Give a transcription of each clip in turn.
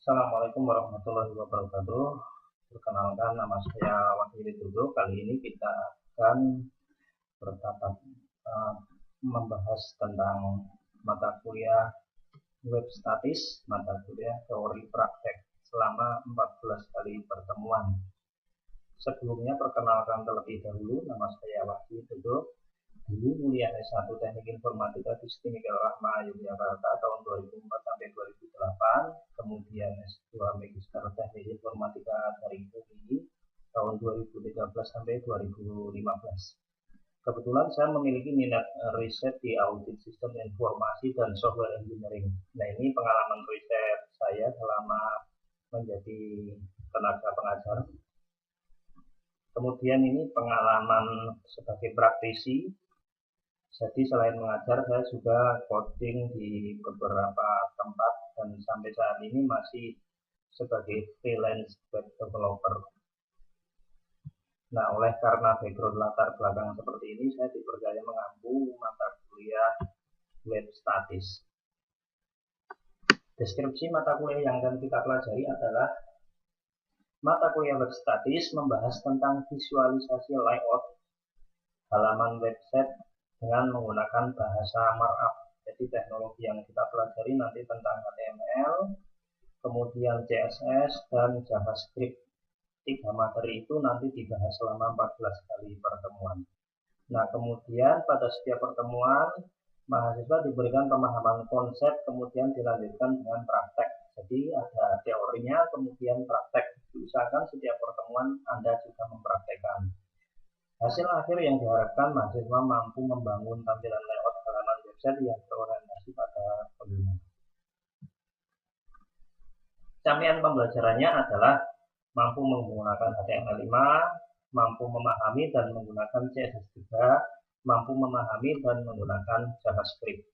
Assalamualaikum warahmatullahi wabarakatuh. Perkenalkan, nama saya Wahyu Widodo. Kali ini kita akan bertatap membahas tentang mata kuliah web statis, mata kuliah teori praktek selama 14 kali pertemuan. Sebelumnya perkenalkan terlebih dahulu, nama saya Wahyu Widodo. Dulu kuliah S1 Teknik Informatika di Mikael Rahma Yogyakarta tahun 2004 sampai 2008, kemudian S2 Magister Teknik Informatika dari UI tahun 2013 sampai 2015. Kebetulan saya memiliki minat riset di audit sistem informasi dan software engineering. Nah, ini pengalaman riset saya selama menjadi tenaga pengajar. Kemudian ini pengalaman sebagai praktisi. Jadi selain mengajar, saya juga coding di beberapa tempat dan sampai saat ini masih sebagai freelance web developer. Nah, oleh karena background latar belakang seperti ini, saya dipercaya mengampu mata kuliah web statis. Deskripsi mata kuliah yang akan kita pelajari adalah mata kuliah web statis membahas tentang visualisasi layout halaman website dengan menggunakan bahasa markup. Jadi teknologi yang kita pelajari nanti tentang HTML, kemudian CSS, dan JavaScript. 3 materi itu nanti dibahas selama 14 kali pertemuan. Nah, kemudian pada setiap pertemuan, mahasiswa diberikan pemahaman konsep, kemudian dilanjutkan dengan praktek. Jadi ada teorinya, kemudian praktek. Diusahakan setiap pertemuan Anda juga mempraktekkan. Hasil akhir yang diharapkan mahasiswa mampu membangun tampilan layout halaman website yang berorientasi pada pengguna. Capaian pembelajarannya adalah mampu menggunakan HTML5, mampu memahami dan menggunakan CSS3, mampu memahami dan menggunakan JavaScript.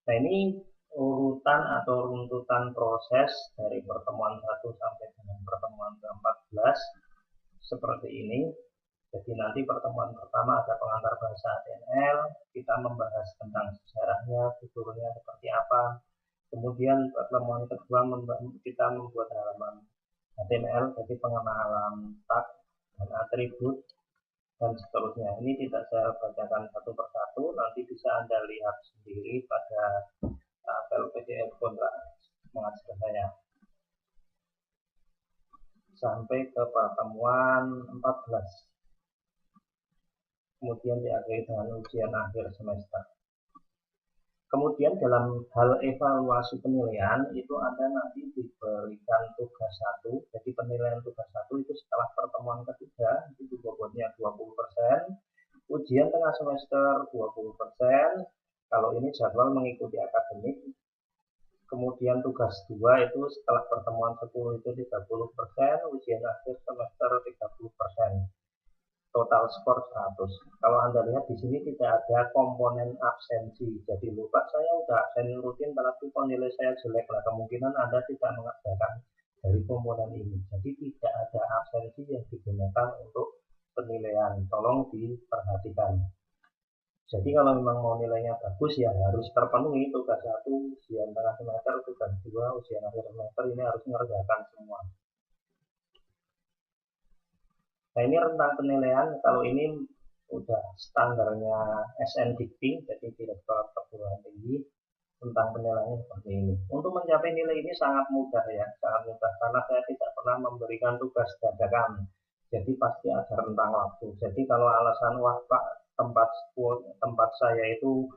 Nah, ini urutan atau runtutan proses dari pertemuan 1 sampai dengan pertemuan ke-14 seperti ini. Jadi nanti pertemuan pertama ada pengantar bahasa HTML, kita membahas tentang sejarahnya, fiturnya seperti apa. Kemudian pertemuan kedua kita membuat halaman HTML, jadi pengenalan tag dan atribut dan seterusnya. Ini tidak saya bacakan satu persatu, nanti bisa Anda lihat sendiri pada tabel PDF kontrak mengajar saya. Sampai ke pertemuan 14. Kemudian diakhiri dengan ujian akhir semester. Kemudian dalam hal evaluasi penilaian itu Anda nanti diberikan tugas 1. Jadi penilaian tugas 1 itu setelah pertemuan ketiga itu bobotnya 20%, ujian tengah semester 20%. Kalau ini jadwal mengikuti akademik. Kemudian tugas 2 itu setelah pertemuan 10 itu 30%, ujian akhir semester 30%. Total skor 100. Kalau Anda lihat di sini tidak ada komponen absensi. Jadi lupa saya udah absen rutin tapi kok nilai saya jelek lah. Kemungkinan Anda tidak mengerjakan dari komponen ini. Jadi tidak ada absensi yang digunakan untuk penilaian. Tolong diperhatikan. Jadi kalau memang mau nilainya bagus ya harus terpenuhi tugas 1, ujian tengah semester, tugas 2, ujian akhir semester ini harus mengerjakan semua. Nah, ini rentang penilaian, kalau ini udah standarnya SNDikti, jadi Direktur Perguruan Tinggi, tentang penilaiannya seperti ini. Untuk mencapai nilai ini sangat mudah ya, sangat mudah karena saya tidak pernah memberikan tugas dadakan. Jadi pasti ada rentang waktu. Jadi kalau alasan wah Pak tempat saya itu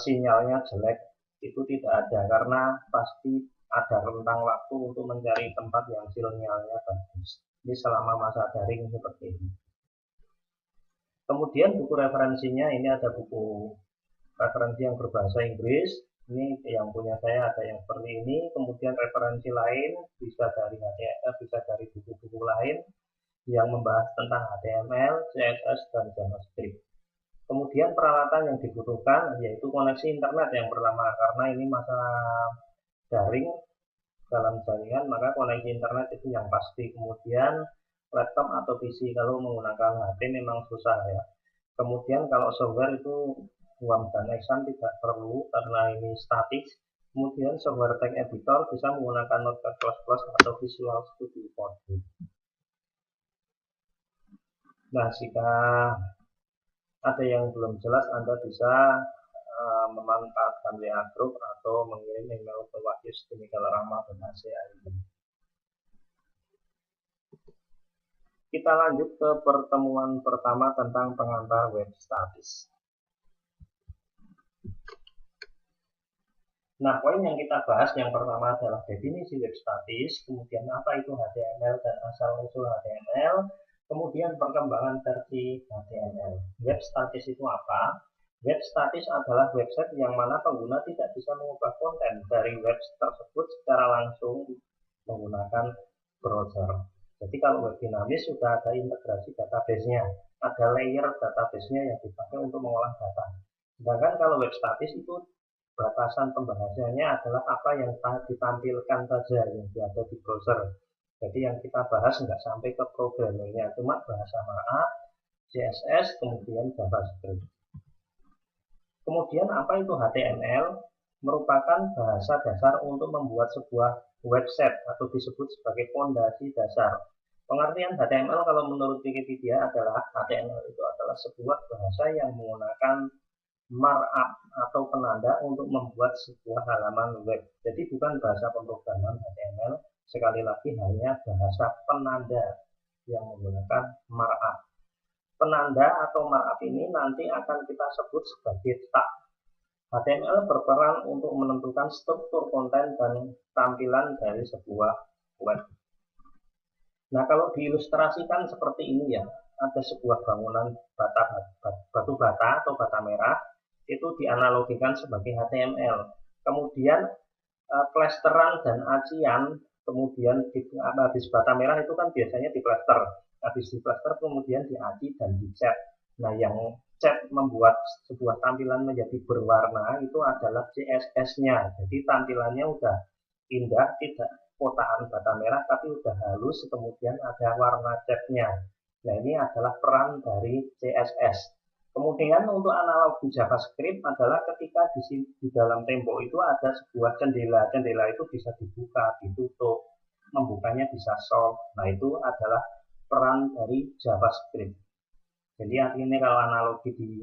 sinyalnya jelek, itu tidak ada karena pasti ada rentang waktu untuk mencari tempat yang sinyalnya bagus. Ini selama masa daring seperti ini. Kemudian buku referensinya ini ada buku referensi yang berbahasa Inggris. Ini yang punya saya ada yang seperti ini. Kemudian referensi lain bisa dari HTML, bisa dari buku-buku lain yang membahas tentang HTML, CSS, dan JavaScript. Kemudian peralatan yang dibutuhkan yaitu koneksi internet yang pertama, karena ini masa daring dalam jaringan, maka koneksi internet itu yang pasti. Kemudian laptop atau PC, kalau menggunakan HP memang susah ya. Kemudian kalau software itu WAM dan Exam tidak perlu karena ini statis. Kemudian software text editor bisa menggunakan Notepad++ atau Visual Studio Code. Nah, jika ada yang belum jelas, Anda bisa memanfaatkan WA Group atau mengirim email ke wahyu@rahma.ac.id. Kita lanjut ke pertemuan pertama tentang pengantar web statis. Nah, poin yang kita bahas yang pertama adalah definisi web statis, kemudian apa itu HTML dan asal-usul HTML, kemudian perkembangan versi HTML. Web statis itu apa? Web statis adalah website yang mana pengguna tidak bisa mengubah konten dari web tersebut secara langsung menggunakan browser. Jadi kalau web dinamis sudah ada integrasi database-nya, ada layer database-nya yang dipakai untuk mengolah data. Sedangkan kalau web statis itu batasan pembahasannya adalah apa yang ditampilkan saja yang ada di browser. Jadi yang kita bahas nggak sampai ke programmingnya, cuma bahasa markup, CSS, kemudian JavaScript. Kemudian apa itu HTML? Merupakan bahasa dasar untuk membuat sebuah website atau disebut sebagai fondasi dasar. Pengertian HTML kalau menurut Wikipedia adalah HTML itu adalah sebuah bahasa yang menggunakan markup atau penanda untuk membuat sebuah halaman web. Jadi bukan bahasa pemrograman HTML, sekali lagi hanya bahasa penanda yang menggunakan markup. Penanda atau markup ini nanti akan kita sebut sebagai tag. HTML berperan untuk menentukan struktur konten dan tampilan dari sebuah web. Nah, kalau diilustrasikan seperti ini ya, ada sebuah bangunan batu bata atau bata merah, itu dianalogikan sebagai HTML. Kemudian plesteran dan acian, kemudian habis bata merah itu kan biasanya diplester. Habis diplester kemudian diaci dan dicat. Nah, yang cat membuat sebuah tampilan menjadi berwarna itu adalah CSS-nya. Jadi tampilannya udah indah, tidak kotaan bata merah tapi udah halus, kemudian ada warna catnya. Nah, ini adalah peran dari CSS. Kemudian untuk analogi JavaScript adalah ketika di dalam tembok itu ada sebuah jendela. Jendela itu bisa dibuka, ditutup, membukanya bisa soft. Nah, itu adalah peran dari JavaScript. Jadi artinya kalau analogi di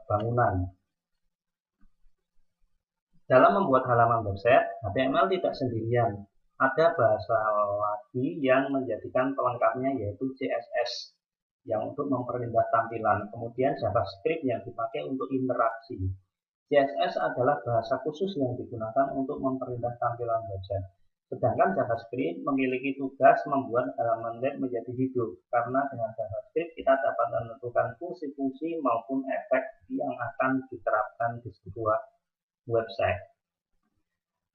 bangunan. Dalam membuat halaman website, HTML tidak sendirian. Ada bahasa lagi yang menjadikan pelengkapnya yaitu CSS yang untuk memperindah tampilan. Kemudian JavaScript yang dipakai untuk interaksi. CSS adalah bahasa khusus yang digunakan untuk memperindah tampilan website. Sedangkan JavaScript memiliki tugas membuat halaman web menjadi hidup. Karena dengan JavaScript kita dapat menentukan fungsi-fungsi maupun efek yang akan diterapkan di sebuah website.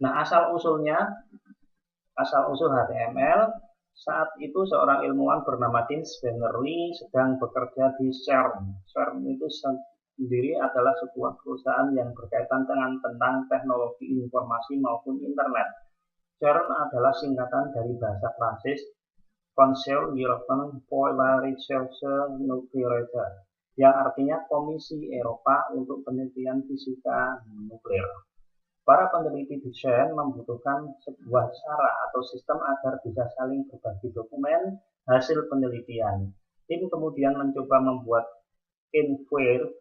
Nah, asal-usul HTML, saat itu seorang ilmuwan bernama Tim Berners-Lee sedang bekerja di CERN. CERN itu sendiri adalah sebuah perusahaan yang berkaitan tentang teknologi informasi maupun internet. CERN adalah singkatan dari bahasa Prancis Conseil Européen pour la Recherche Nucléaire, yang artinya Komisi Eropa untuk Penelitian Fisika Nuklir. Para peneliti di CERN membutuhkan sebuah cara atau sistem agar bisa saling berbagi dokumen hasil penelitian. Tim kemudian mencoba membuat Enquire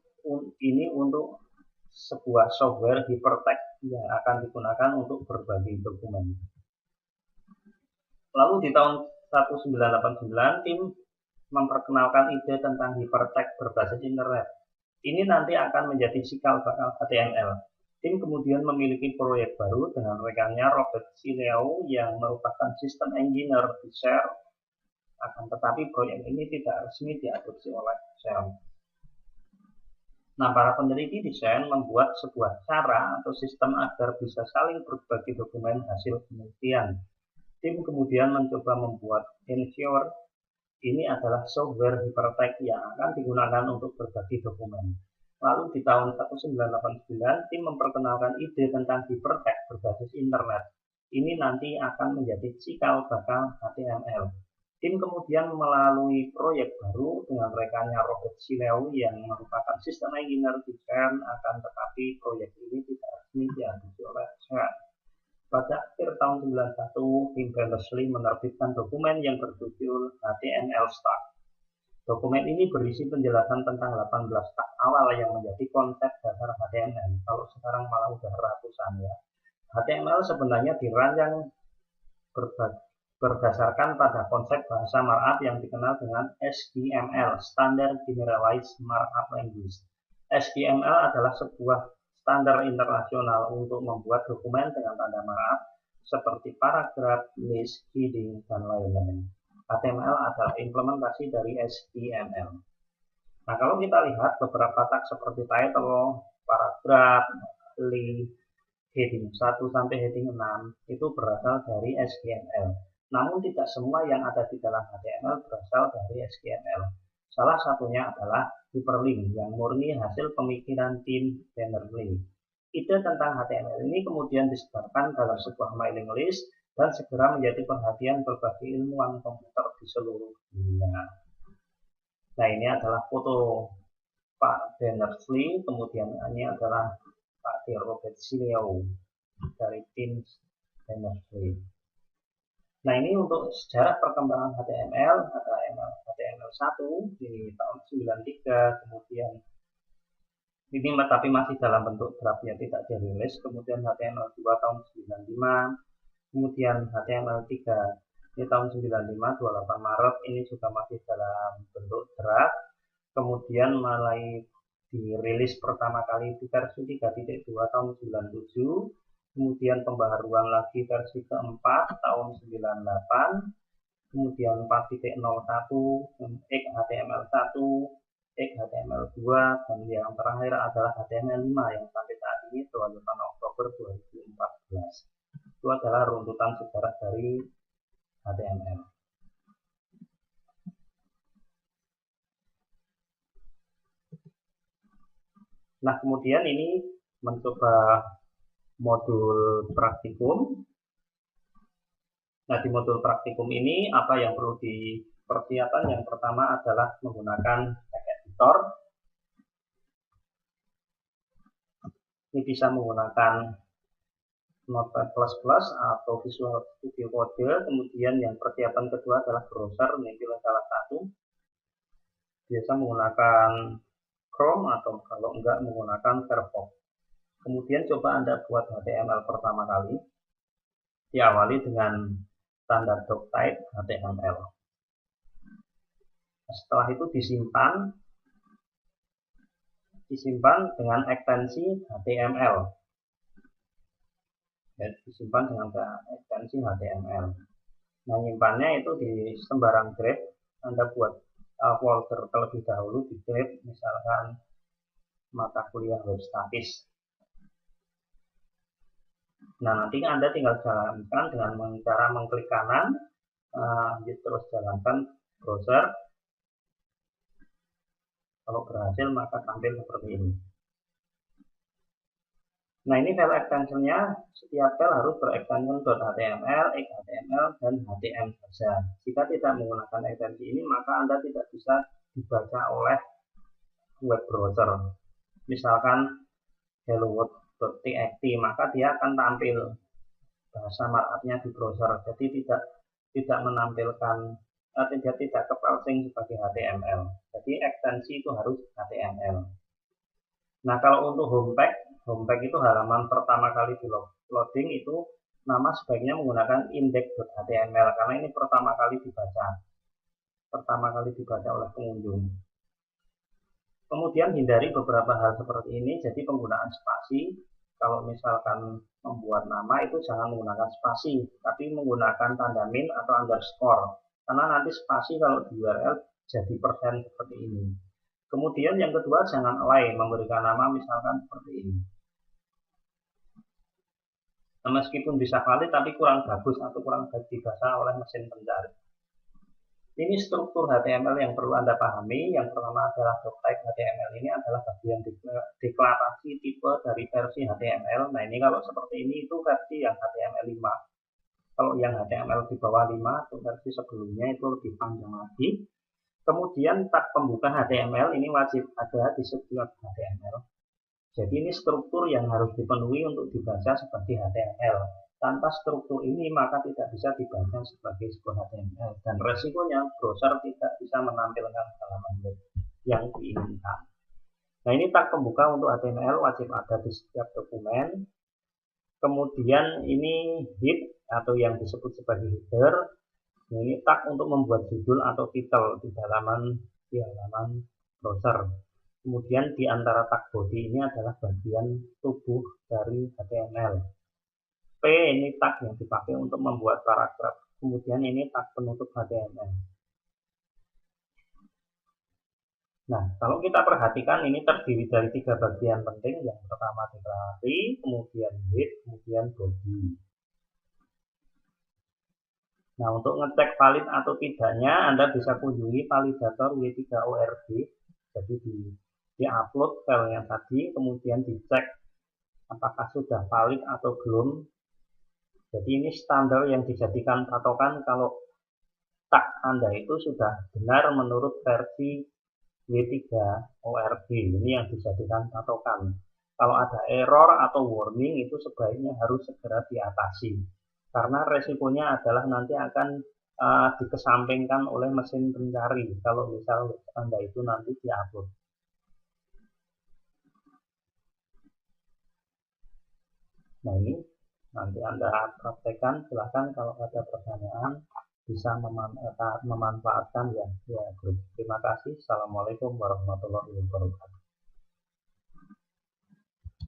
ini untuk sebuah software hypertext yang akan digunakan untuk berbagi dokumen. Lalu di tahun 1989, tim memperkenalkan ide tentang hypertext berbasis internet. Ini nanti akan menjadi cikal bakal HTML. Tim kemudian memiliki proyek baru dengan rekannya Robert Cileau yang merupakan sistem engineer di CERN. Akan tetapi proyek ini tidak resmi diadopsi oleh CERN. Nah, para peneliti di CERN membuat sebuah cara atau sistem agar bisa saling berbagi dokumen hasil penelitian. Tim kemudian mencoba membuat Enquire. Ini adalah software hypertext yang akan digunakan untuk berbagi dokumen. Lalu di tahun 1989, tim memperkenalkan ide tentang hypertext berbasis internet. Ini nanti akan menjadi cikal bakal HTML. Tim kemudian melalui proyek baru dengan rekannya Robert Cileau yang merupakan sistem engineer di CERN, akan tetapi proyek ini tidak resmi diadopsi oleh Pada akhir tahun 91, tim Berners-Lee menerbitkan dokumen yang berjudul HTML Stack. Dokumen ini berisi penjelasan tentang 18 tag awal yang menjadi konsep dasar HTML. Kalau sekarang malah udah ratusan ya. HTML sebenarnya dirancang berdasarkan pada konsep bahasa markup yang dikenal dengan SGML, Standard Generalized Markup Language. SGML adalah sebuah standar internasional untuk membuat dokumen dengan tanda markup seperti paragraf, list, heading, dan lain-lain. HTML adalah implementasi dari SGML. Nah, kalau kita lihat beberapa tag seperti title, paragraf, link, heading 1 sampai heading 6 itu berasal dari SGML. Namun tidak semua yang ada di dalam HTML berasal dari SGML. Salah satunya adalah hyperlink yang murni hasil pemikiran tim Berners-Lee. Ide tentang HTML ini kemudian disebarkan dalam sebuah mailing list dan segera menjadi perhatian berbagai ilmuwan komputer di seluruh dunia. Nah, ini adalah foto Pak Berners-Lee, kemudian ini adalah Pak D. Robert Sileo dari tim Berners-Lee. Nah, ini untuk sejarah perkembangan HTML, HTML1 di tahun 93, kemudian ini tapi masih dalam bentuk draft ya, tidak dirilis, kemudian HTML2 tahun 95, kemudian HTML3 di tahun 95, 28 Maret, ini juga masih dalam bentuk draft, kemudian mulai dirilis pertama kali di versi 3.2 tahun 97, kemudian pembaharuan lagi versi keempat tahun 98, kemudian 4.01, HTML1, HTML2, dan yang terakhir adalah HTML5 yang sampai saat ini 28 Oktober 2014. Itu adalah runtutan sejarah dari HTML. Nah, kemudian ini mencoba modul praktikum. Nah, di modul praktikum ini apa yang perlu dipersiapkan? Yang pertama adalah menggunakan tag editor. Ini bisa menggunakan Notepad++ atau Visual Studio Code. Kemudian yang persiapan kedua adalah browser, ini pilih salah satu. Biasa menggunakan Chrome atau kalau enggak menggunakan Firefox. Kemudian coba Anda buat HTML pertama kali. Diawali dengan standar doctype HTML. Setelah itu disimpan dengan ekstensi HTML. Ya, disimpan dengan ekstensi HTML. Nah, nyimpannya itu di sembarang grade. Anda buat folder terlebih dahulu di grade, misalkan mata kuliah web statis. Nah, nanti Anda tinggal jalankan dengan cara mengklik kanan, terus jalankan browser. Kalau berhasil maka tampil seperti ini. Nah, ini file extensionnya, setiap file harus berextension .html, xhtml, dan htm saja. Jika tidak menggunakan ekstensi ini, maka Anda tidak bisa dibaca oleh web browser. Misalkan hello.txt, maka dia akan tampil bahasa markupnya di browser. Jadi tidak menampilkan, tidak ke-parsing sebagai HTML. Jadi ekstensi itu harus HTML. Nah, kalau untuk homepage itu halaman pertama kali di loading itu nama sebaiknya menggunakan index.html karena ini pertama kali dibaca oleh pengunjung. Kemudian hindari beberapa hal seperti ini, jadi penggunaan spasi. Kalau misalkan membuat nama itu jangan menggunakan spasi, tapi menggunakan tanda min atau underscore. Karena nanti spasi kalau di URL jadi persen seperti ini. Kemudian yang kedua, jangan align, memberikan nama misalkan seperti ini. Nah, meskipun bisa valid, tapi kurang bagus atau kurang baik dibaca oleh mesin pencari. Ini struktur HTML yang perlu Anda pahami. Yang pertama adalah doctype HTML. Ini adalah bagian deklarasi tipe dari versi HTML. Nah, ini kalau seperti ini itu versi yang HTML5. Kalau yang HTML di bawah 5 atau versi sebelumnya itu lebih panjang lagi. Kemudian tag pembuka HTML ini wajib ada di setiap HTML. Jadi ini struktur yang harus dipenuhi untuk dibaca sebagai HTML. Tanpa struktur ini maka tidak bisa dibaca sebagai sebuah HTML dan resikonya browser tidak bisa menampilkan halaman web yang diinginkan. Nah, ini tag pembuka untuk HTML wajib ada di setiap dokumen. Kemudian ini head atau yang disebut sebagai header. Ini tag untuk membuat judul atau title di halaman browser. Kemudian di antara tag body ini adalah bagian tubuh dari HTML. P ini tag yang dipakai untuk membuat paragraf. Kemudian ini tag penutup HTML. Nah, kalau kita perhatikan ini terdiri dari 3 bagian penting. Yang pertama deklarasi, kemudian head, kemudian body. Nah, untuk ngecek valid atau tidaknya, Anda bisa kunjungi validator W3ORG. Jadi di-upload filenya tadi, kemudian dicek apakah sudah valid atau belum. Jadi ini standar yang dijadikan patokan kalau tag Anda itu sudah benar menurut versi W3ORG. Ini yang dijadikan patokan. Kalau ada error atau warning itu sebaiknya harus segera diatasi. Karena resikonya adalah nanti akan dikesampingkan oleh mesin pencari kalau misal Anda itu nanti diupload. Nah, ini nanti Anda praktekkan, silahkan kalau ada pertanyaan bisa memanfaatkan ya grup. Terima kasih. Assalamualaikum warahmatullahi wabarakatuh.